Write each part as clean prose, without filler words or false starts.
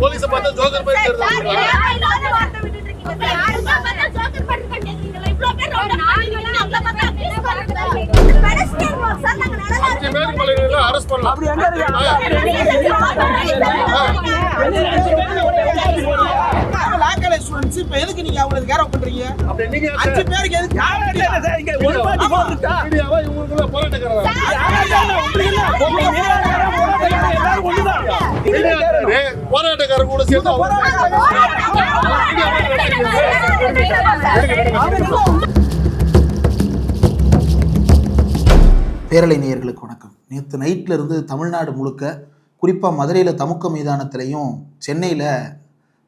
Police பார்த்தா joker மாதிரி தெரியுது. அரெஸ்ட் பண்ணலாம். இப்ப எதுக்கு நீங்க அவங்களுக்கு கேர் பண்றீங்க? அஞ்சு பேருக்கு எதுக்கு போராட்டக்கார கூட சேர்ந்து பேரலை நேயர்களுக்கு வணக்கம். நேற்று நைட்டில் இருந்து தமிழ்நாடு முழுக்க, குறிப்பாக மதுரையில் தமுக்க மைதானத்திலையும் சென்னையில்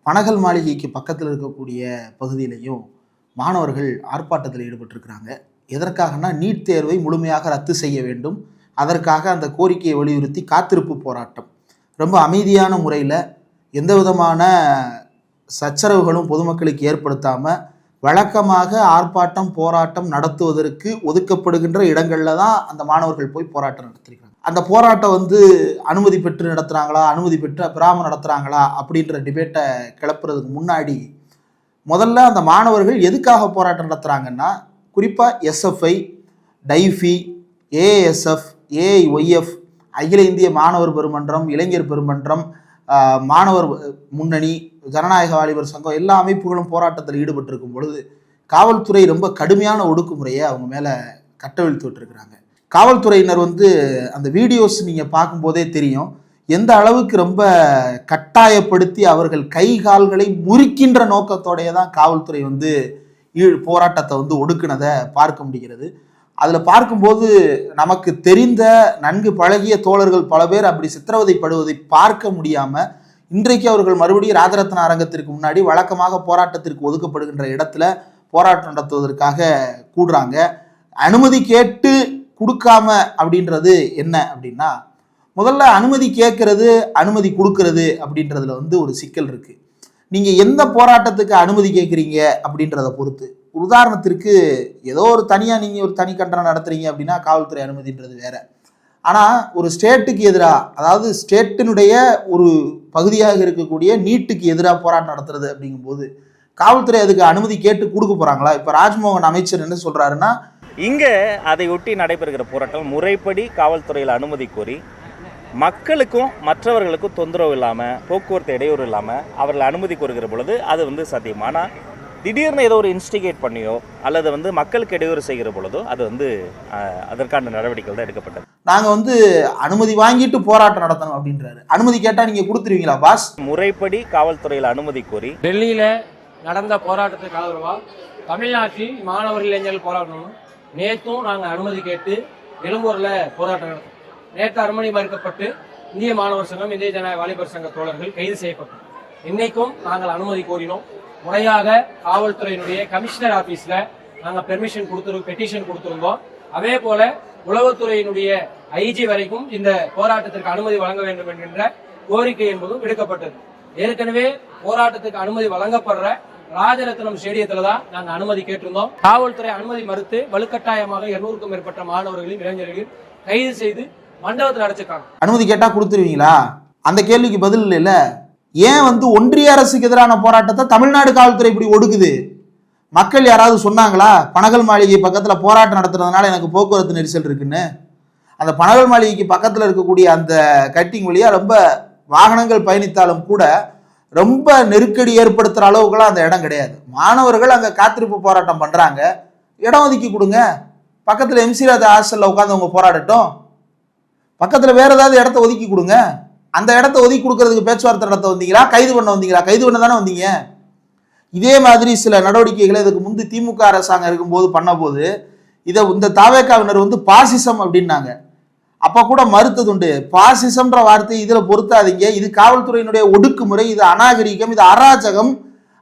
பனகல் மாளிகைக்கு பக்கத்தில் இருக்கக்கூடிய பகுதியிலையும் மாணவர்கள் ஆர்ப்பாட்டத்தில் ஈடுபட்டிருக்கிறாங்க. எதற்காகனா நீட் தேர்வை முழுமையாக ரத்து செய்ய வேண்டும், அதற்காக அந்த கோரிக்கையை வலியுறுத்தி காத்திருப்பு போராட்டம். ரொம்ப அமைதியான முறையில் எந்த விதமான சச்சரவுகளும் பொதுமக்களுக்கு ஏற்படுத்தாமல் வழக்கமாக ஆர்ப்பாட்டம் போராட்டம் நடத்துவதற்கு ஒதுக்கப்படுகின்ற இடங்களில் தான் அந்த மாணவர்கள் போய் போராட்டம் நடத்திருக்காங்க. அந்த போராட்டம் அனுமதி பெற்று நடத்துகிறாங்களா, அனுமதி பெற்று பெறாமல் நடத்துகிறாங்களா அப்படின்ற டிபேட்டை கிளப்புறதுக்கு முன்னாடி முதல்ல அந்த மாணவர்கள் எதுக்காக போராட்டம் நடத்துகிறாங்கன்னா, குறிப்பாக எஸ்எஃப்ஐ, டைஃபி, ஏஎஸ்எஃப், ஏஐஒய்எஃப், அகில இந்திய மாணவர் பெருமன்றம், இளைஞர் பெருமன்றம், மாணவர் முன்னணி, ஜனநாயக வாலிபர் சங்கம், எல்லா அமைப்புகளும் போராட்டத்தில் ஈடுபட்டிருக்கும் பொழுது காவல்துறை ரொம்ப கடுமையான ஒடுக்குமுறையை அவங்க மேலே கட்டவிழ்த்து விட்டுருக்குறாங்க. காவல்துறையினர் அந்த வீடியோஸ் நீங்கள் பார்க்கும்போதே தெரியும் எந்த அளவுக்கு ரொம்ப கட்டாயப்படுத்தி அவர்கள் கை கால்களை முறிக்கின்ற நோக்கத்தோடைய தான் காவல்துறை போராட்டத்தை ஒடுக்குனதை பார்க்க முடிகிறது. அதில் பார்க்கும்போது நமக்கு தெரிந்த நன்கு பழகிய தோழர்கள் பல பேர் அப்படி சித்திரவதைப்படுவதை பார்க்க முடியாமல் இன்றைக்கு அவர்கள் மறுபடியும் ராஜரத்ன அரங்கத்திற்கு முன்னாடி வழக்கமாக போராட்டத்திற்கு ஒதுக்கப்படுகின்ற இடத்துல போராட்டம் நடத்துவதற்காக கூடுறாங்க. அனுமதி கேட்டு கொடுக்காம அப்படின்றது என்ன அப்படின்னா, முதல்ல அனுமதி கேட்கறது அனுமதி கொடுக்கறது அப்படின்றதுல ஒரு சிக்கல் இருக்கு. நீங்க எந்த போராட்டத்துக்கு அனுமதி கேட்குறீங்க அப்படின்றத பொறுத்து. உதாரணத்திற்கு ஏதோ ஒரு தனியாக நீங்கள் ஒரு தனி கண்டனம் நடத்துறீங்க அப்படின்னா காவல்துறை அனுமதின்றது வேற. ஆனால் ஒரு ஸ்டேட்டுக்கு எதிராக, அதாவது ஸ்டேட்டினுடைய ஒரு பகுதியாக இருக்கக்கூடிய நீட்டுக்கு எதிராக போராட்டம் நடத்துறது அப்படிங்கும்போது காவல்துறை அதுக்கு அனுமதி கேட்டு கொடுக்க போகிறாங்களா? இப்போ ராஜ்மோகன் அமைச்சர் என்ன சொல்கிறாருன்னா, இங்கே அதை ஒட்டி நடைபெறுகிற போராட்டம் முறைப்படி காவல்துறையில் அனுமதி கோரி மக்களுக்கும் மற்றவர்களுக்கும் தொந்தரவு இல்லாமல், போக்குவரத்து இடையூறு இல்லாமல் அவர்கள் அனுமதி கோருகிற பொழுது அது சாத்தியம். ஆனால் திடீர்னு ஏதோ ஒரு இன்ஸ்டிகேட் பண்ணியோ அல்லது மக்களுக்கு இடையூறு செய்கிற பொழுதோ அது அதற்கான நடவடிக்கைகள் தான் எடுக்கப்பட்டது. நாங்கள் அனுமதி வாங்கிட்டு போராட்டம் நடத்தணும் அப்படின்றாரு. அனுமதி கேட்டால் நீங்கள் கொடுத்துருவீங்களா பாஸ்? முறைப்படி காவல்துறையில் அனுமதி கோரி டெல்லியில் நடந்த போராட்டத்துக்கு ஆதரவாக தமிழ்நாட்டில் மாணவர்கள் இளைஞர்கள் போராடணும். நேற்றும் நாங்கள் அனுமதி கேட்டு எழும்பூரில் போராட்டம் நடத்தோம். நேற்று அனுமதி மறுக்கப்பட்டு இந்திய மாணவர் சங்கம், இந்திய ஜனநாயக வாலிபர் சங்க தோழர்கள் கைது செய்யப்பட்டோம். இன்னைக்கும் நாங்கள் அனுமதி கோரினோம். முறையாக காவல்துறையினுடைய கமிஷனர் ஆபீஸ்ல நாங்கள் பெட்டிஷன் கொடுத்திருந்தோம். அதே போல உளவுத்துறையினுடைய ஐஜி வரைக்கும் இந்த போராட்டத்திற்கு அனுமதி வழங்க வேண்டும் என்கின்ற கோரிக்கை என்பதும் விடுக்கப்பட்டது. ஏற்கனவே போராட்டத்துக்கு அனுமதி வழங்கப்படுற ராஜரத்னம் ஸ்டேடியத்துல தான் நாங்கள் அனுமதி கேட்டிருந்தோம். காவல்துறை அனுமதி மறுத்து வலுக்கட்டாயமாக 200க்கும் மேற்பட்ட மாணவர்களையும் இளைஞர்களையும் கைது செய்து மண்டபத்தில் அடைச்சிருக்காங்க. அனுமதி கேட்டா கொடுத்துருவீங்களா? அந்த கேள்விக்கு பதில் இல்லைல்ல. ஏன் ஒன்றிய அரசுக்கு எதிரான போராட்டத்தை தமிழ்நாடு காவல்துறை இப்படி ஒடுக்குது? மக்கள் யாராவது சொன்னாங்களா பனகல் மாளிகை பக்கத்தில் போராட்டம் நடத்துறதுனால எனக்கு போக்குவரத்து நெரிசல் இருக்குன்னு? அந்த பனகல் மாளிகைக்கு பக்கத்தில் இருக்கக்கூடிய அந்த கட்டிங் வழியாக ரொம்ப வாகனங்கள் பயணித்தாலும் கூட ரொம்ப நெருக்கடி ஏற்படுத்துகிற அளவுக்குலாம் அந்த இடம் கிடையாது. மாணவர்கள் அங்கே காத்திருப்பு போராட்டம் பண்ணுறாங்க, இடம் ஒதுக்கி கொடுங்க. பக்கத்தில் எம்சிராஜ் ஹாஸ்டலில் உட்காந்து அவங்க போராடட்டும். பக்கத்தில் வேற ஏதாவது இடத்த ஒதுக்கி கொடுங்க. அந்த இடத்த ஒதுக்கி கொடுக்கறதுக்கு பேச்சுவார்த்தை நடத்த வந்தீங்களா? கைது பண்ண வந்தீங்களா? கைது பண்ண தானே வந்தீங்க. இதே மாதிரி சில நடவடிக்கைகளை இதுக்கு முந்தி திமுக அரசாங்கம் இருக்கும்போது பண்ணபோது இந்த தாவேக்காவினர் பாசிசம் அப்படின்னாங்க. அப்போ கூட மறுத்தது உண்டு. பாசிசம்ன்ற வார்த்தை இதில் பொருத்தாதீங்க, இது காவல்துறையினுடைய ஒடுக்குமுறை, இது அநாகரிகம், இது அராஜகம்.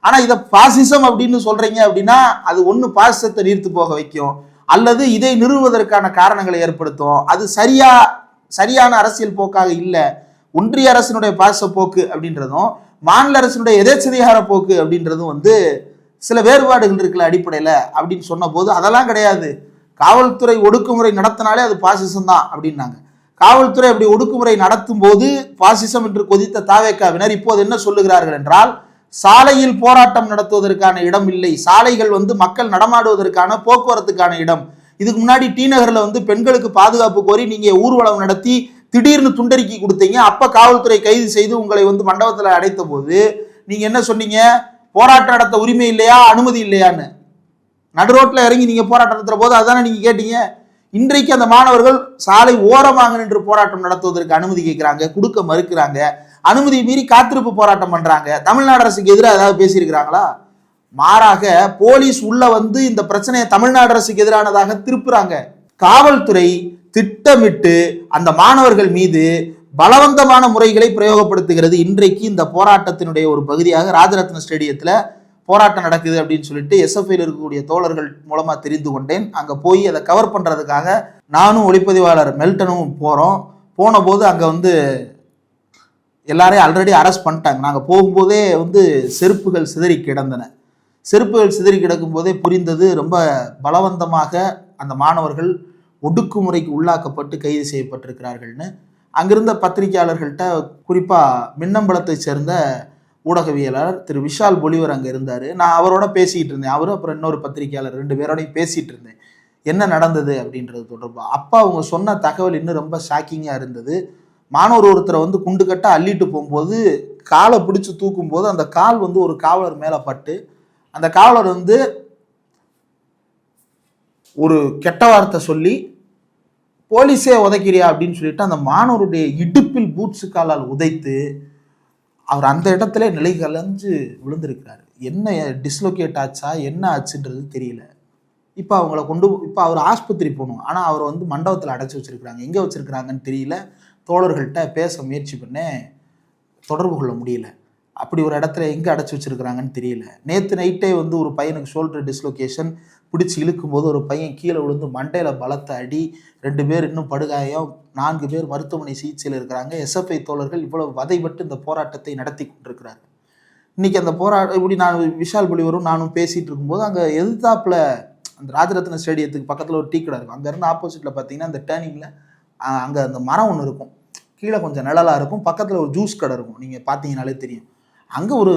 ஆனால் இதை பாசிசம் அப்படின்னு சொல்றீங்க அப்படின்னா அது ஒன்று பாசிசத்தை நீர்த்து போக வைக்கும், அல்லது இதை நிறுவுவதற்கான காரணங்களை ஏற்படுத்தும். அது சரியான அரசியல் போக்காக இல்லை. ஒன்றிய அரசினுடைய பாச போக்கு அப்படின்றதும் மாநில அரசினுடைய எதேச்சதிகார போக்கு அப்படின்றதும் சில வேறுபாடுகள் இருக்குல்ல அடிப்படையில் அப்படின்னு சொன்ன போது அதெல்லாம் கிடையாது, காவல்துறை ஒடுக்குமுறை நடத்தினாலே அது பாசிசம் தான் அப்படின்னாங்க. காவல்துறை அப்படி ஒடுக்குமுறை நடத்தும் போது பாசிசம் என்று கொதித்த தாவேக்காவினர் இப்போது என்ன சொல்லுகிறார்கள் என்றால், சாலையில் போராட்டம் நடத்துவதற்கான இடம் இல்லை, சாலைகள் மக்கள் நடமாடுவதற்கான போக்குவரத்துக்கான இடம். இதுக்கு முன்னாடி டி நகர்ல பெண்களுக்கு பாதுகாப்பு கோரி நீங்க ஊர்வலம் நடத்தி திடீர்னு துண்டறிக்கை கொடுத்தீங்க. அப்ப காவல்துறை கைது செய்து உங்களை மண்டபத்தில் அடைத்த போது நீங்க என்ன சொன்னீங்க? போராட்டம் நடத்த உரிமை இல்லையா, அனுமதி இல்லையான்னு. நடுரோட்டில் இறங்கி நீங்க போராட்டம் நடத்துற போது அதானே நீங்க கேட்டீங்க. இன்றைக்கு அந்த மாணவர்கள் சாலை ஓரமாக நின்று போராட்டம் நடத்துவதற்கு அனுமதி கேட்கிறாங்க, கொடுக்க மறுக்கிறாங்க. அனுமதி மீறி காத்திருப்பு போராட்டம் பண்றாங்க. தமிழ்நாடு அரசுக்கு எதிராக ஏதாவது பேசியிருக்கிறாங்களா? மாறாக போலீஸ் உள்ள இந்த பிரச்சனையை தமிழ்நாடு அரசுக்கு எதிரானதாக திருப்புறாங்க. காவல்துறை திட்டமிட்டு அந்த மாணவர்கள் மீது பலவந்தமான முறைகளை பிரயோகப்படுத்துகிறது. இன்றைக்கு இந்த போராட்டத்தினுடைய ஒரு பகுதியாக ராஜரத்ன ஸ்டேடியத்தில் போராட்டம் நடக்குது அப்படின்னு சொல்லிட்டு எஸ்எஃப்ஐயில் இருக்கக்கூடிய தோழர்கள் மூலமா தெரிந்து கொண்டேன். அங்க போய் அதை கவர் பண்றதுக்காக நானும் ஒளிப்பதிவாளர் மெல்டனும் போறோம். போன போது அங்க எல்லாரையும் ஆல்ரெடி அரெஸ்ட் பண்ணிட்டாங்க. நாங்க போகும்போதே செருப்புகள் சிதறி கிடந்தன. செருப்புகள் சிதறி கிடக்கும் போதே புரிந்தது ரொம்ப பலவந்தமாக அந்த மாணவர்கள் ஒடுக்குமுறைக்கு உள்ளாக்கப்பட்டு கைது செய்யப்பட்டிருக்கிறார்கள்னு. அங்கிருந்த பத்திரிகையாளர்கள்ட்ட குறிப்பா மின்னம்பலத்தை சேர்ந்த ஊடகவியலாளர் திரு விஷால் பொலிவர் அங்கே இருந்தார். நான் அவரோட பேசிக்கிட்டு இருந்தேன். அவரும் அப்புறம் இன்னொரு பத்திரிகையாளர் 2 பேரோடையும் பேசிகிட்டு இருந்தேன் என்ன நடந்தது அப்படின்றது தொடர்பாக. அப்போ அவங்க சொன்ன தகவல் இன்னும் ரொம்ப ஷாக்கிங்காக இருந்தது. மாணவர் ஒருத்தரை குண்டு கட்ட அள்ளிட்டு போகும்போது காலை பிடிச்சி தூக்கும் போது அந்த கால் ஒரு காவலர் மேலே பட்டு அந்த காவலர் ஒரு கெட்ட வார்த்தை சொல்லி போலீஸே உதைக்கிறியா அப்படின்னு சொல்லிட்டு அந்த மாணவருடைய இடுப்பில் பூட்ஸு காலால் உதைத்து அவர் அந்த இடத்துல நிலை கலைஞ்சு விழுந்திருக்கிறாரு. என்ன டிஸ்லோகேட் ஆச்சா என்ன ஆச்சுன்றது தெரியல. இப்போ அவங்கள இப்போ அவர் ஆஸ்பத்திரி போகணும். ஆனால் அவர் மண்டபத்தில் அடைச்சி வச்சிருக்கிறாங்க. எங்கே வச்சிருக்கிறாங்கன்னு தெரியல. தோழர்கள்ட்ட பேச முயற்சி பண்ணேன், தொடர்பு கொள்ள முடியல. அப்படி ஒரு இடத்துல எங்கே அடைச்சி வச்சிருக்கிறாங்கன்னு தெரியல. நேற்று நைட்டே ஒரு பையனுக்கு ஷோல்டர் டிஸ்லோகேஷன், பிடிச்சி இழுக்கும் போது ஒரு பையன் கீழே விழுந்து மண்டையில் பலத்த அடி, 2 பேர் இன்னும் படுகாயம், 4 பேர் மருத்துவமனை சிகிச்சையில் இருக்கிறாங்க. எஸ்எஃப்ஐ தோழர்கள் இவ்வளவு வதைப்பட்டு இந்த போராட்டத்தை நடத்தி கொண்டிருக்கிறாங்க. இன்னைக்கு அந்த போராட்டம் இப்படி நான் விஷால் பொலிவரும் நானும் பேசிட்டு இருக்கும்போது அங்கே எதிர்த்தாப்புல அந்த ராஜரத்ன ஸ்டேடியத்துக்கு பக்கத்தில் ஒரு டீ கடை இருக்கும். அங்கேருந்து ஆப்போசிட்டில் பார்த்தீங்கன்னா அந்த டேர்னிங்கில் அங்கே அந்த மரம் ஒன்று இருக்கும், கீழே கொஞ்சம் நிழலாக இருக்கும், பக்கத்தில் ஒரு ஜூஸ் கடை இருக்கும். நீங்கள் பார்த்தீங்கனாலே தெரியும். அங்கே ஒரு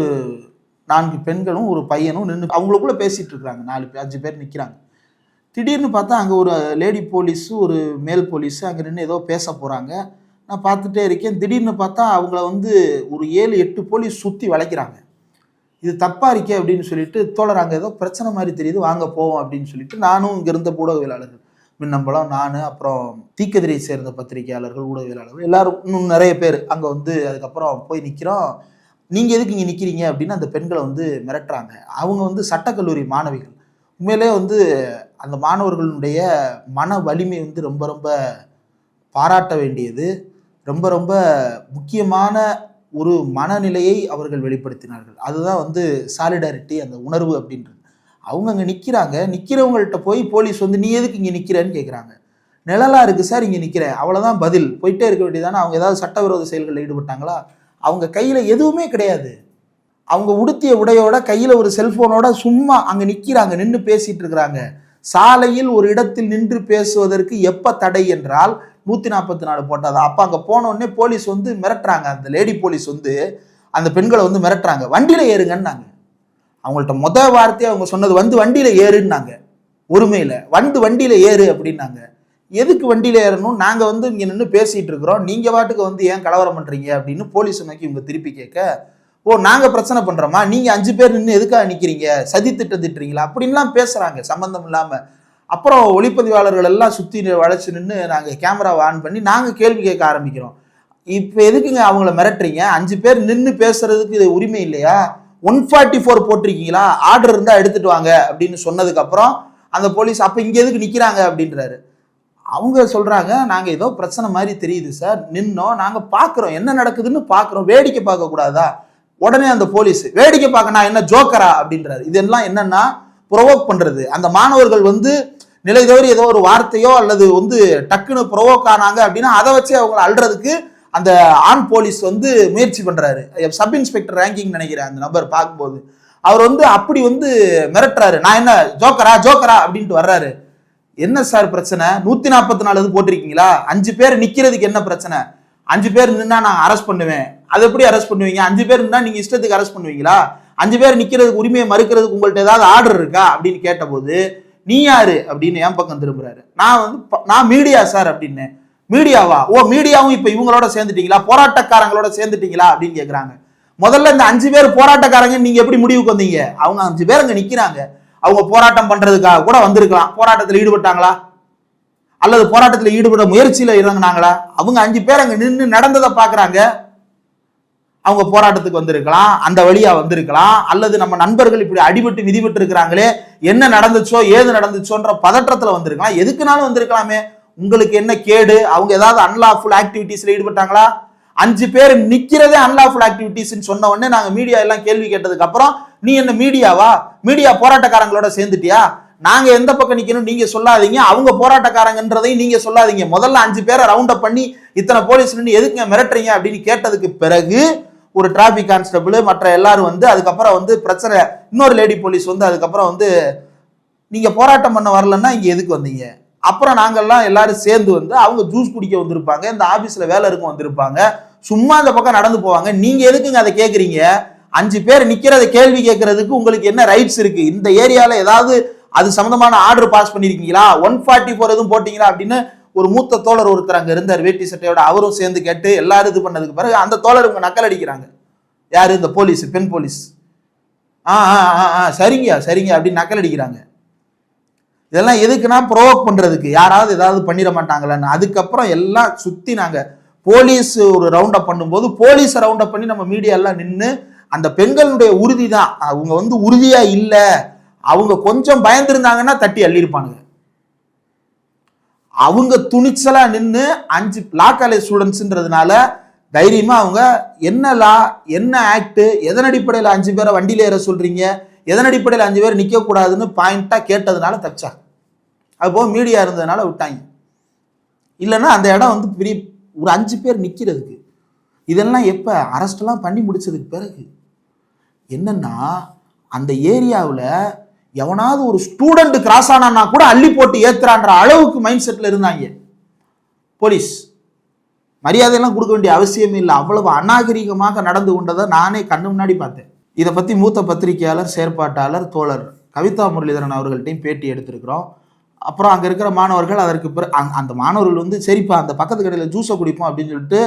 4 பெண்களும் ஒரு பையனும் நின்று அவங்களுக்குள்ள பேசிட்டு இருக்கிறாங்க. 4-5 பேர் நிற்கிறாங்க. திடீர்னு பார்த்தா அங்கே ஒரு லேடி போலீஸு ஒரு மேல் போலீஸு அங்கே நின்று ஏதோ பேச போகிறாங்க. நான் பார்த்துட்டே இருக்கேன். திடீர்னு பார்த்தா அவங்கள ஒரு 7-8 போலீஸ் சுற்றி வளைக்கிறாங்க. இது தப்பாக இருக்கே அப்படின்னு சொல்லிட்டு, தோழர் அங்கே ஏதோ பிரச்சனை மாதிரி தெரியுது, வாங்க போவோம் அப்படின்னு சொல்லிட்டு நானும் இங்கே இருந்த ஊடகவியலாளர்கள் மின்னம்பலம், நான், அப்புறம் தீக்கதிரை சேர்ந்த பத்திரிகையாளர்கள், ஊடகவியலாளர்கள் எல்லாரும் இன்னும் நிறைய பேர் அங்கே அதுக்கப்புறம் போய் நிற்கிறோம். நீங்கள் எதுக்கு இங்கே நிற்கிறீங்க அப்படின்னு அந்த பெண்களை மிரட்டுறாங்க. அவங்க சட்டக்கல்லூரி மாணவிகள். உண்மையிலே அந்த மாணவர்களுடைய மன வலிமை ரொம்ப ரொம்ப பாராட்ட வேண்டியது. ரொம்ப ரொம்ப முக்கியமான ஒரு மனநிலையை அவர்கள் வெளிப்படுத்தினார்கள். அதுதான் சாலிடாரிட்டி, அந்த உணர்வு அப்படின்றது. அவங்க அங்கே நிற்கிறாங்க. நிற்கிறவங்கள்ட்ட போய் போலீஸ் நீ எதுக்கு இங்கே நிற்கிறேன்னு கேட்குறாங்க. நிழலாக இருக்குது சார், இங்கே நிற்கிறேன், அவ்வளோதான் பதில். போயிட்டே இருக்க வேண்டியதானே. அவங்க ஏதாவது சட்டவிரோத செயல்களில் ஈடுபட்டாங்களா? அவங்க கையில் எதுவுமே கிடையாது. அவங்க உடுத்திய உடையோட கையில் ஒரு செல்ஃபோனோட சும்மா அங்கே நிற்கிறாங்க, நின்று பேசிகிட்டு இருக்கிறாங்க. சாலையில் ஒரு இடத்தில் நின்று பேசுவதற்கு எப்போ தடை என்றால் 144 போட்டாதான். அப்போ அங்கே போனோடனே போலீஸ் மிரட்டுறாங்க. அந்த லேடி போலீஸ் அந்த பெண்களை மிரட்டுறாங்க, வண்டியில் ஏறுங்கன்னாங்க. அவங்கள்ட்ட முதல் வார்த்தையை அவங்க சொன்னது வண்டியில் ஏறுன்னாங்க. ஒருமையில் வண்டியில் ஏறு அப்படின்னாங்க. எதுக்கு வண்டியில் ஏறணும்? நாங்கள் இங்கே நின்று பேசிகிட்டு இருக்கிறோம், நீங்கள் வாட்டுக்கு ஏன் கலவரம் பண்ணுறீங்க அப்படின்னு போலீஸ் நோக்கி இவங்க திருப்பி கேட்க, ஓ நாங்கள் பிரச்சனை பண்ணுறோமா, நீங்கள் 5 பேர் நின்று எதுக்காக நிற்கிறீங்க, சதி திட்டத்திட்டுறீங்களா அப்படின்லாம் பேசுகிறாங்க சம்மந்தம் இல்லாமல். அப்புறம் ஒளிப்பதிவாளர்கள் எல்லாம் சுற்றி வளைச்சு நின்று நாங்கள் கேமராவை ஆன் பண்ணி நாங்கள் கேள்வி கேட்க ஆரம்பிக்கிறோம். இப்போ எதுக்குங்க அவங்கள மிரட்டுறீங்க? 5 பேர் நின்று பேசுறதுக்கு இது உரிமை இல்லையா? 144 போட்டிருக்கீங்களா? ஆர்டர் இருந்தால் எடுத்துட்டு வாங்க அப்படின்னு சொன்னதுக்கப்புறம் அந்த போலீஸ் அப்போ இங்கே எதுக்கு நிற்கிறாங்க அப்படின்றாரு. அவங்க சொல்கிறாங்க, நாங்கள் ஏதோ பிரச்சனை மாதிரி தெரியுது சார், நின்னோம், நாங்கள் பார்க்குறோம் என்ன நடக்குதுன்னு பார்க்குறோம், வேடிக்கை பார்க்கக்கூடாதா? உடனே அந்த போலீஸ் வேடிக்கை பார்க்க நான் என்ன ஜோக்கரா அப்படின்றாரு. இதெல்லாம் என்னன்னா ப்ரொவோக் பண்ணுறது. அந்த மாணவர்கள் நிலை தவறி ஏதோ ஒரு வார்த்தையோ அல்லது டக்குன்னு ப்ரொவோக் ஆனாங்க அப்படின்னா அதை வச்சு அவங்களை அல்றதுக்கு அந்த ஆண் போலீஸ் முயற்சி பண்ணுறாரு. சப் இன்ஸ்பெக்டர் ரேங்கிங் நினைக்கிறேன் அந்த நபர் பார்க்கும்போது. அவர் அப்படி மிரட்டுறாரு, நான் என்ன ஜோக்கரா அப்படின்ட்டு வர்றாரு. என்ன சார் பிரச்சனை? 144 போட்டிருக்கீங்களா? 5 பேர் நிக்கிறதுக்கு என்ன பிரச்சனை? 5 பேர் நின்னா நான் அரெஸ்ட் பண்ணுவேன். அது எப்படி அரெஸ்ட் பண்ணுவீங்க? 5 பேர் நின்னா நீங்க இஷ்டத்துக்கு அரெஸ்ட் பண்ணுவீங்களா? 5 பேர் நிக்கிறதுக்கு உரிமையை மறுக்கிறதுக்கு உங்கள்ட்ட ஏதாவது ஆர்டர் இருக்கா அப்படின்னு கேட்டபோது நீ யாரு அப்படின்னு என் பக்கம் திரும்புறாரு. நான் மீடியா சார் அப்படின்னு. மீடியாவா? ஓ மீடியாவும் இப்ப இவங்களோட சேர்ந்துட்டீங்களா, போராட்டக்காரங்களோட சேர்ந்துட்டீங்களா அப்படின்னு கேக்குறாங்க. முதல்ல இந்த 5 பேர் போராட்டக்காரங்க நீங்க எப்படி முடிவுக்கு வந்தீங்க? அவங்க 5 பேர் அங்க நிக்கிறாங்க. அவங்க போராட்டம் பண்றதுக்காக கூட வந்திருக்கலாம். போராட்டத்தில் ஈடுபட்டாங்களா அல்லது போராட்டத்தில் ஈடுபட முயற்சியில இறங்கினாங்களா? அவங்க 5 பேர் அங்க நின்று நடந்ததை பாக்குறாங்க. அவங்க போராட்டத்துக்கு வந்திருக்கலாம், அந்த வழியா வந்திருக்கலாம், அல்லது நம்ம நண்பர்கள் இப்படி அடிபட்டு மிதிபட்டு இருக்கிறாங்களே என்ன நடந்துச்சோ ஏது நடந்துச்சோன்ற பதற்றத்துல வந்திருக்கலாம். எதுக்குனாலும் வந்திருக்கலாமே. உங்களுக்கு என்ன கேடு? அவங்க ஏதாவது அன்லாஃபுல் ஆக்டிவிட்டிஸ்ல ஈடுபட்டாங்களா? 5 பேர் நிக்கிறதே அன்லாஃபுல் ஆக்டிவிட்டிஸ் சொன்ன உடனே நாங்க மீடியா எல்லாம் கேள்வி கேட்டதுக்கு அப்புறம் நீ என்ன மீடியாவா? மீடியா போராட்டக்காரங்களோட சேர்ந்துட்டியா? நாங்க எந்த பக்கம் நிக்கணும் நீங்க சொல்லாதீங்க, அவங்க போராட்டக்காரங்கன்றதையும் நீங்க சொல்லாதீங்க. முதல்ல 5 பேரை ரவுண்ட் அப் பண்ணி இத்தனை போலீஸ் எதுக்குங்க மிரட்டுறீங்க அப்படின்னு கேட்டதுக்கு பிறகு ஒரு டிராபிக் கான்ஸ்டபிள் மற்ற எல்லாரும் அதுக்கப்புறம் பிரச்சனை. இன்னொரு லேடி போலீஸ் அதுக்கப்புறம் நீங்க போராட்டம் பண்ண வரலன்னா இங்க எதுக்கு வந்தீங்க? அப்புறம் நாங்கெல்லாம் எல்லாரும் சேர்ந்து அவங்க ஜூஸ் குடிக்க வந்திருப்பாங்க, இந்த ஆபீஸ்ல வேலை இருக்கும் வந்திருப்பாங்க, சும்மா அந்த பக்கம் நடந்து போவாங்க. நீங்க எதுக்குங்க அதை கேட்குறீங்க? 5 பேர் நிக்கிறத கேள்வி கேட்கறதுக்கு உங்களுக்கு என்ன ரைட்ஸ் இருக்கு? இந்த ஏரியால ஏதாவது அது சம்பந்தமான ஆர்டர் பாஸ் பண்ணிருக்கீங்களா? 144 எதுவும் போட்டீங்களா அப்படின்னு ஒரு மூத்த தோழர் ஒருத்தர் அங்க இருந்தார் வேட்டி சட்டையோட. அவரும் சேர்ந்து கேட்டு எல்லாரும் இது பண்ணதுக்கு பிறகு அந்த தோழர் இவங்க நக்கல் அடிக்கிறாங்க. யாரு? இந்த போலீஸ், பெண் போலீஸ். சரிங்க சரிங்க அப்படின்னு நக்கல் அடிக்கிறாங்க. இதெல்லாம் எதுக்குன்னா ப்ரோவோக் பண்றதுக்கு, யாராவது ஏதாவது பண்ணிட மாட்டாங்களான்னு. அதுக்கப்புறம் எல்லாம் சுத்தி நாங்க போலீஸ் ஒரு ரவுண்ட் அப் பண்ணும்போது போலீஸ் ரவுண்ட் அப் பண்ணி நம்ம மீடியா எல்லாம் நின்று அந்த பெண்களுடைய உறுதி தான். அவங்க உறுதியா இல்ல, அவங்க கொஞ்சம் பயந்துருந்தாங்கன்னா தட்டி அள்ளிருப்பானுங்க. அவங்க துணிச்சலா நின்று 5 லா காலேஜ் ஸ்டூடெண்ட்ஸ்ன்றதுனால தைரியமா அவங்க என்ன லா என்ன ஆக்ட், எதன் அடிப்படையில் 5 பேரை வண்டியில ஏற சொல்றீங்க, எதன் அடிப்படையில் 5 பேர் நிக்க கூடாதுன்னு பாயிண்டா கேட்டதுனால தப்பிச்சாங்க. அப்போ மீடியா இருந்ததுனால விட்டாங்க. இல்லைன்னா அந்த இடம் பெரிய ஒரு 5 பேர் நிக்கிறதுக்கு. இதெல்லாம் எப்ப அரெஸ்ட் எல்லாம் பண்ணி முடிச்சதுக்கு பிறகு என்னன்னா அந்த ஏரியாவில் எவனாவது ஒரு ஸ்டூடெண்ட் கிராஸ் ஆனா கூட அள்ளி போட்டு ஏத்துறான்ற அளவுக்கு மைண்ட் செட்ல இருந்தாங்க போலீஸ். மரியாதையெல்லாம் கொடுக்க வேண்டிய அவசியமே இல்லை. அவ்வளவு அநாகரிகமாக நடந்து கொண்டதை நானே கண்ணு முன்னாடி பார்த்தேன். இதை பற்றி மூத்த பத்திரிகையாளர் செயற்பாட்டாளர் தோழர் கவிதா முரளிதரன் அவர்கள்ட்டையும் பேட்டி எடுத்திருக்கிறோம். அப்புறம் அங்கே இருக்கிற மாணவர்கள் அதற்கு பிறகு அந்த மாணவர்கள் சரிப்பா அந்த பக்கத்து கடையில் ஜூஸை குடிப்போம் அப்படின்னு சொல்லிட்டு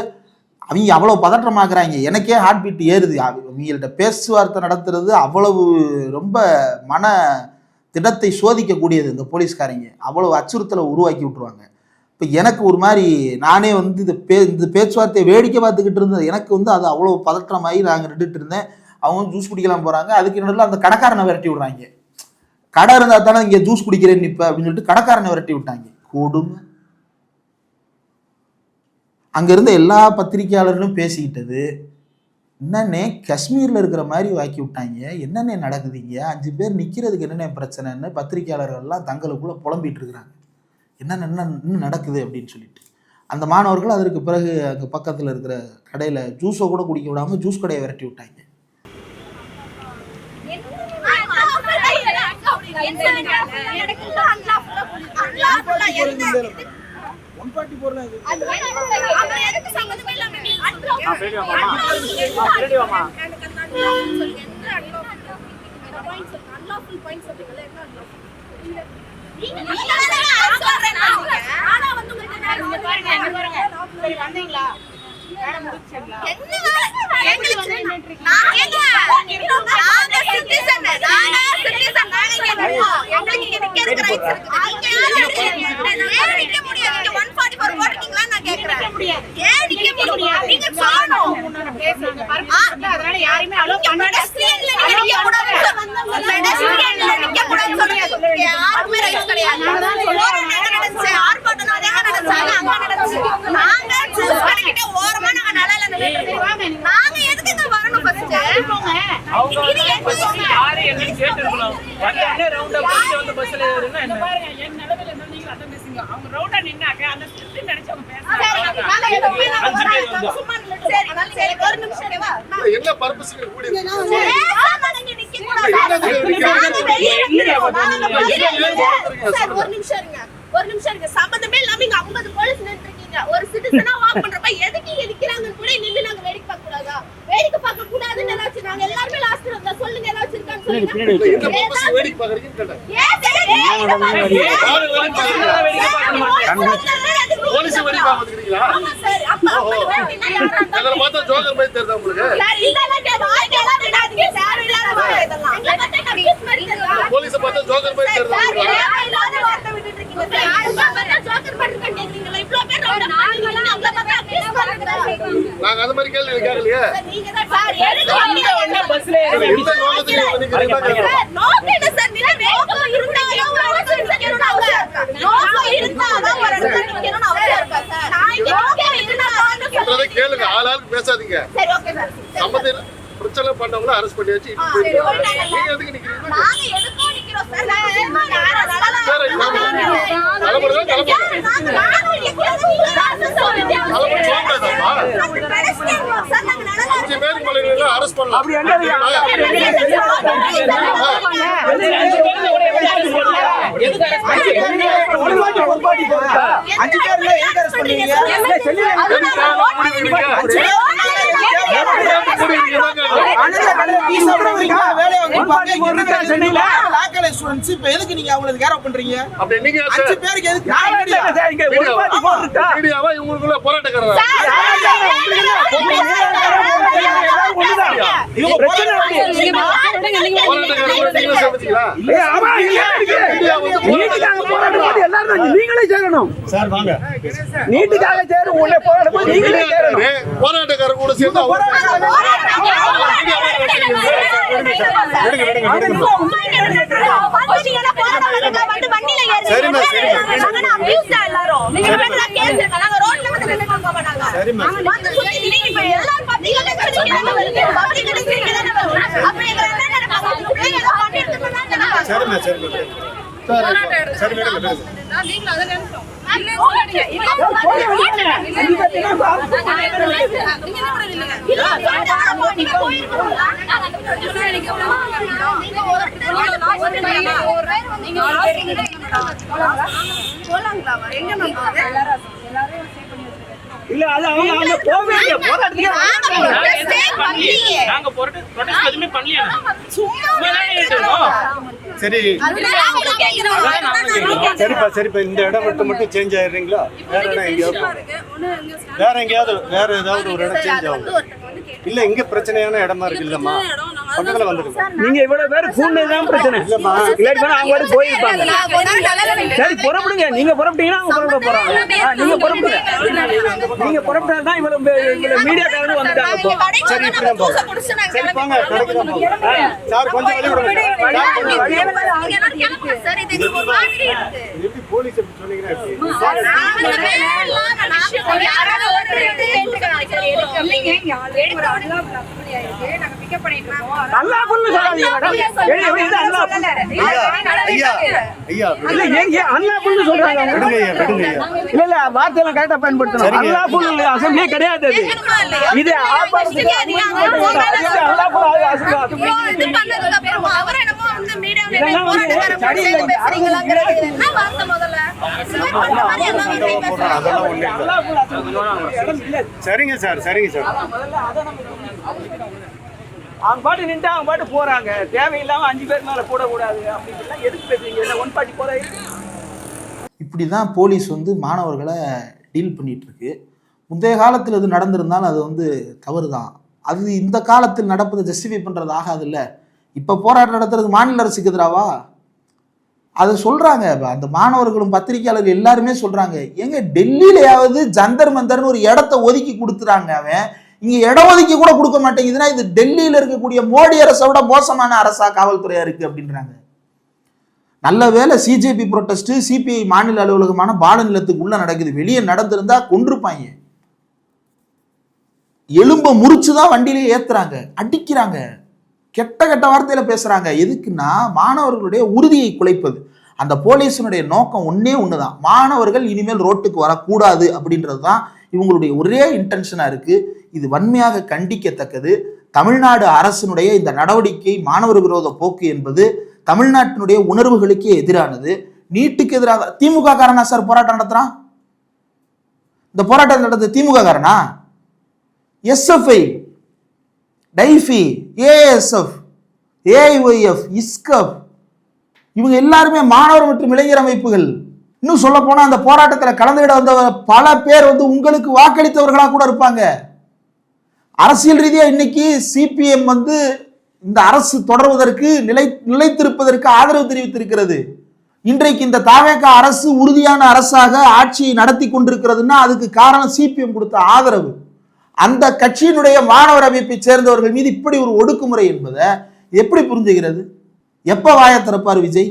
அவங்க அவ்வளோ பதற்றமாக்குறாங்க. எனக்கே ஹார்ட் பீட் ஏறுது. அவங்கள்ட்ட பேச்சுவார்த்தை நடத்துறது அவ்வளவு ரொம்ப மன திடத்தை சோதிக்கக்கூடியது. இந்த போலீஸ்காரங்க அவ்வளவு அச்சுறுத்தலை உருவாக்கி விட்டுருவாங்க. இப்போ எனக்கு ஒரு மாதிரி நானே இந்த பேச்சுவார்த்தையை வேடிக்கை பார்த்துக்கிட்டு இருந்தது. எனக்கு அது அவ்வளோ பதற்றமாகி நாங்கள் நின்றுட்டு இருந்தேன். அவங்க ஜூஸ் குடிக்கலாம் போகிறாங்க. அதுக்கு நடுவில் அந்த கடைக்காரனை விரட்டி விடுறாங்க. கடை இருந்தால் தானே இங்கே ஜூஸ் குடிக்கிறேன்னு இப்போ அப்படின்னு சொல்லிட்டு கடைக்காரனை விரட்டி விட்டாங்க. கொடுமை. அங்கிருந்த எல்லா பத்திரிகையாளர்களும் பேசிக்கிட்டது என்னன்னே காஷ்மீரில் இருக்கிற மாதிரி வாக்கி விட்டாங்க. என்னென்ன நடக்குதுங்க, 5 பேர் நிற்கிறதுக்கு என்னென்ன பிரச்சனைன்னு பத்திரிகையாளர்கள்லாம் தங்களுக்குள்ளே புலம்பிட்டு இருக்கிறாங்க. என்ன நடக்குது அப்படின்னு சொல்லிட்டு அந்த மாணவர்கள் அதற்கு பிறகு அங்கே பக்கத்தில் இருக்கிற கடையில் ஜூஸை கூட குடிக்க விடாமல் ஜூஸ் கடையை விரட்டி விட்டாங்க. என்ன பர்பஸ் ஒரு நிமிஷம் ஒரு நிமிஷம் இருக்கு. சம்பந்தமே இல்லாம இங்க 50 போலீஸ் நின்னுட்டு இருக்கீங்க. ஒரு சிட்டிசனா வாக் பண்றப்ப எதுக்கு இங்க நிக்கிறாங்கன்னு கூட நின்னு நாங்க வேடிக்கை பார்க்க கூடாதா? வேடிக்கை பார்க்க கூடாதுன்னு ஏதாச்சும் நாங்க எல்லாரும் லாஸ்ட் இருந்தா சொல்லுங்க, ஏதாச்சும் இருக்கான்னு சொல்லுங்க. என்ன பர்பஸ் வேடிக்கை பார்க்கறீங்கன்னு கேட்டேன். போலீஸ் வேடிக்கை பார்க்கறீங்களா? ஆமா சார். அப்ப வேடிக்கை யாரா? அதல பார்த்தா ஜோக்கர் மாதிரி தெரியுதா உங்களுக்கு? சார் இதெல்லாம் வாய்க்கெல்லாம் விடாதீங்க சார். இல்லாத வாய் இதெல்லாம். எங்க பத்தி கன்ஃபியூஸ் மாதிரி தெரியுதா? போலீஸ் பார்த்தா ஜோக்கர் மாதிரி தெரியுதா சார் உங்களுக்கு? இல்லாத வார்த்தை விட்டுட்டு இருக்கீங்க சார். யாருமா பார்த்தா ஜோக்கர் மாதிரி கேக்குறீங்களா? இவ்ளோ பேர் ரவுண்ட் பண்ணீங்க. அவங்கள பார்த்தா அக்யூஸ் பண்றீங்களா? நாங்க அந்த மாதிரி கேள்வி கேட்கலையே. நீங்க தான் சார் எடுத்து வந்தீங்க ஒண்ணே பஸ்ல இந்த நோக்கத்துல பண்ணிக்கிறீங்களா கேக்குறேன். சார் நோக்கேட சார் நீங்க நோக்கம் இருந்தாலும் ஒரு இடத்துல நிக்கணும்னு அவசியம் இருக்கா? நோக்கம் இருந்தாதான் ஒரு இடத்துல நிக்கணும்னு அவசியம் இருக்கா சார்? நான் இங்க நோக்கம் இருந்தாதான் சொல்றதை கேளுங்க. ஆளாளுக்கு பேசாதீங்க. சரி ஓகே சார். சம்பந்தம் பிரச்சனை பண்ணவங்கள அரெஸ்ட் பண்ணி வச்சு இப்படி போயிட்டு நீங்க எதுக்கு நிக்கிறீங்க? நாங்க எதுக்கோ நிக்கிறோம் சார். நாங்க சார் தலைமுறை அஞ்சு பேருக்கு மேல அரெஸ்ட் பண்ணலாம். அப்படி என்ன அஞ்சு பேர்ல எங்க அரெஸ்ட் பண்ணீங்க? இப்ப எதுக்கு நீங்க அவங்களுக்கு கேர் பண்றீங்க? அப்படி நீங்க அஞ்சு பேருக்கு எதுக்கு? மீடியாவா இவங்களுக்குள்ள போராட்டக்காரரா? நீங்களே சேரணும் சார். வாங்க நீட்டுக்காக சேரும். உள்ள போராடும் நீங்களே சேரணும். போராட்டக்காரர் கூட சேர்ந்து இல்ல அது அவங்க போவே இல்ல. போராட்டத்துக்கு நாங்க ப்ரொடெஸ்ட் எதுவுமே பண்ணலையா? சரி சரிப்பா இந்த இடம் மட்டும் சேஞ்ச் ஆயிடுறீங்களா? வேற இடம் எங்கேயாவது வேற ஏதாவது ஒரு இடம் சேஞ்ச் ஆகும். இல்ல இங்க பிரச்சனையான இடமா இருக்கு இல்லம்மா, பக்கத்துல வந்துருங்க. நீங்க இவ்வளவு பேர் கூண்டதான் பிரச்சனை இல்லம்மா. இல்லாட்டி அவங்க வரை போயிருப்பாங்க. சரி புறப்படுங்க. நீங்க புறப்பட்டீங்கன்னா அவங்க புறப்பட போறாங்க. நீங்க புறப்படுங்க. நீங்க புறப்பட்டாதான் இவ்வளவு மீடியாக்காரங்க வந்துட்டாங்க. சரி இப்படிதான் போங்க. சரி போங்க கடைக்கு தான் போங்க. சார் கொஞ்சம் வெளிய விடுங்க. எப்படி போலீஸ் எப்படி சொன்னீங்கன்னா நல்லா புல்லு சொல்லாதீங்க மேடம். ஐயா அண்ணா புல்லு சொல்றாங்க. இல்ல இல்ல வார்த்தையெல்லாம் கரெக்டா பயன்படுத்தணும். அல்லா புல் அசம்பிளியே கிடையாது. அது இது சரிங்க சார் சரிங்க சார். அவங்க பாட்டு நின்று அவங்க பாட்டு போறாங்க. தேவையில்லாம 5 பேர் மேல போடக்கூடாது அப்படின்னா எதுக்கு பேசுறீங்க? என்ன ஒன் பாட்டி போற இப்படி தான் போலீஸ் வந்து மாணவர்களை டீல் பண்ணிட்டு இருக்கு. முந்தைய காலத்தில் இது நடந்திருந்தாலும் அது வந்து தவறு தான். அது இந்த காலத்தில் நடப்பதை ஜஸ்டிஃபை பண்ணுறது ஆகாது. இல்லை இப்போ போராட்டம் நடத்துறது மாநில அரசுக்கு எதிராவா? அதை சொல்கிறாங்க. அந்த மாணவர்களும் பத்திரிகையாளர்கள் எல்லாருமே சொல்கிறாங்க, எங்க டெல்லியிலையாவது ஜந்தர் மந்தர்னு ஒரு இடத்த ஒதுக்கி கொடுத்துறாங்க. அவன் இங்கே இடம் ஒதுக்கி கூட கொடுக்க மாட்டேங்குதுன்னா இது டெல்லியில் இருக்கக்கூடிய மோடி அரசை விட மோசமான அரசா காவல்துறையாக இருக்குது அப்படின்றாங்க. நல்ல வேலை சிஜேபி புரொட்டஸ்ட் சிபிஐ மாநில அலுவலகமான பாலநிலத்துக்கு உள்ள நடக்குது. வெளியே நடந்திருந்தா கொன்றுப்பாங்க. எலும்பை முறிச்சுதான் வண்டியிலே ஏத்துறாங்க, அடிக்கிறாங்க, கெட்ட கெட்ட வார்த்தையில பேசுறாங்க. எதுக்குன்னா மாணவர்களுடைய உறுதியை குலைப்பது. அந்த போலீஸினுடைய நோக்கம் ஒன்னே ஒண்ணுதான், மாணவர்கள் இனிமேல் ரோட்டுக்கு வரக்கூடாது அப்படின்றது தான் இவங்களுடைய ஒரே இன்டென்ஷனா இருக்கு. இது வன்மையாக கண்டிக்கத்தக்கது. தமிழ்நாடு அரசினுடைய இந்த நடவடிக்கை மாணவர் விரோத போக்கு என்பது தமிழ்நாட்டினுடைய உணர்வுகளுக்கே எதிரானது. நீட்டுக்கு எதிராக திமுக காரனா சார் போராட்டம் நடத்துறான்? இந்த போராட்டம் நடத்துறது திமுக காரனா? எஸ்எஃப்ஐ, டைஃபி, ஏஎஸ்எஃப், ஏஐஒய்எஃப், இஸ்கப் இவங்க எல்லாருமே மாணவர் மற்றும் இளைஞர் அமைப்புகள். இன்னும் சொல்ல போனா அந்த போராட்டத்தில் கலந்துகிட வந்த பல பேர் உங்களுக்கு வாக்களித்தவர்களா கூட இருப்பாங்க. அரசியல் ரீதியா இன்னைக்கு சிபிஎம் இந்த அரசு தொடர்வதற்கு நிலைத்திருப்பதற்கு ஆதரவு தெரிவித்திருக்கிறது. இன்றைக்கு இந்த தவேக அரசு உறுதியான அரசாக ஆட்சியை நடத்தி கொண்டிருக்கிறதுன்னா அதுக்கு காரணம் சிபிஎம் கொடுத்த ஆதரவு. அந்த கட்சியினுடைய மாணவர் அமைப்பை சேர்ந்தவர்கள் மீது இப்படி ஒரு ஒடுக்குமுறை என்பதை எப்படி புரிஞ்சுகிறது? எப்ப வாய திறப்பார் விஜய்?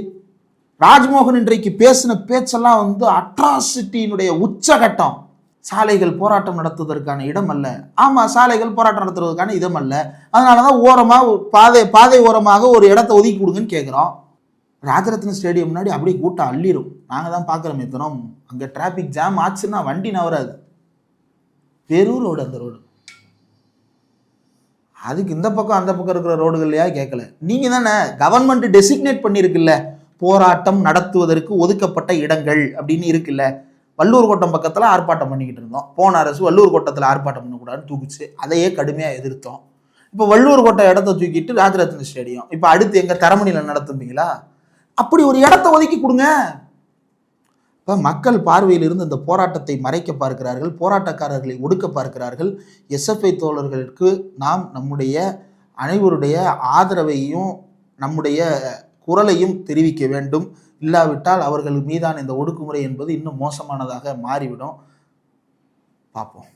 ராஜ்மோகன் இன்றைக்கு பேசின பேச்செல்லாம் அட்ராசிட்டியினுடைய உச்சகட்டம். சாலைகள் போராட்டம் நடத்துவதற்கான இடம் அல்ல. ஆமா, சாலைகள் போராட்டம் நடத்துவதற்கான இடம் அல்ல. அதனாலதான் ஓரமா பாதை ஓரமாக ஒரு இடத்தை ஒதுக்கி கொடுங்கன்னு கேட்கிறோம். ராஜரத்ன ஸ்டேடியம் முன்னாடி அப்படியே கூட்டம் அள்ளிரும். நாங்க தான் பாக்குறோம். எத்தனும் அங்க டிராபிக் ஜாம் ஆச்சுன்னா வண்டி நவராது. பெரும் ரோடு அந்த ரோடு. அதுக்கு இந்த பக்கம் அந்த பக்கம் இருக்கிற ரோடுகள்லையா கேட்கல. நீங்க தானே கவர்மெண்ட் டெசிக்னேட் பண்ணிருக்குல்ல, போராட்டம் நடத்துவதற்கு ஒதுக்கப்பட்ட இடங்கள் அப்படின்னு இருக்குல்ல. வள்ளூர் கோட்டம் பக்கத்துல ஆர்ப்பாட்டம் பண்ணிக்கிட்டு இருந்தோம். போன அரசு வள்ளூர் கோட்டத்தில் ஆர்ப்பாட்டம் பண்ணக்கூடாதுன்னு தூக்குச்சு. அதையே கடுமையா எதிர்த்தோம். இப்போ வள்ளூர் கோட்டை இடத்த தூக்கிட்டு ராஜரத்ன ஸ்டேடியம். இப்போ அடுத்து எங்க தரமணியில் நடத்தும்பீங்களா? அப்படி ஒரு இடத்த ஒதுக்கி கொடுங்க. இப்போ மக்கள் பார்வையில் இருந்து இந்த போராட்டத்தை மறைக்க பார்க்கிறார்கள், போராட்டக்காரர்களை ஒடுக்க பார்க்கிறார்கள். எஸ்எஃப்ஐ தோழர்களுக்கு நாம் நம்முடைய அனைவருடைய ஆதரவையும் நம்முடைய குரலையும் தெரிவிக்க வேண்டும். இல்லாவிட்டால் அவர்கள் மீதான இந்த ஒடுக்குமுறை என்பது இன்னும் மோசமானதாக மாறிவிடும். பார்ப்போம்.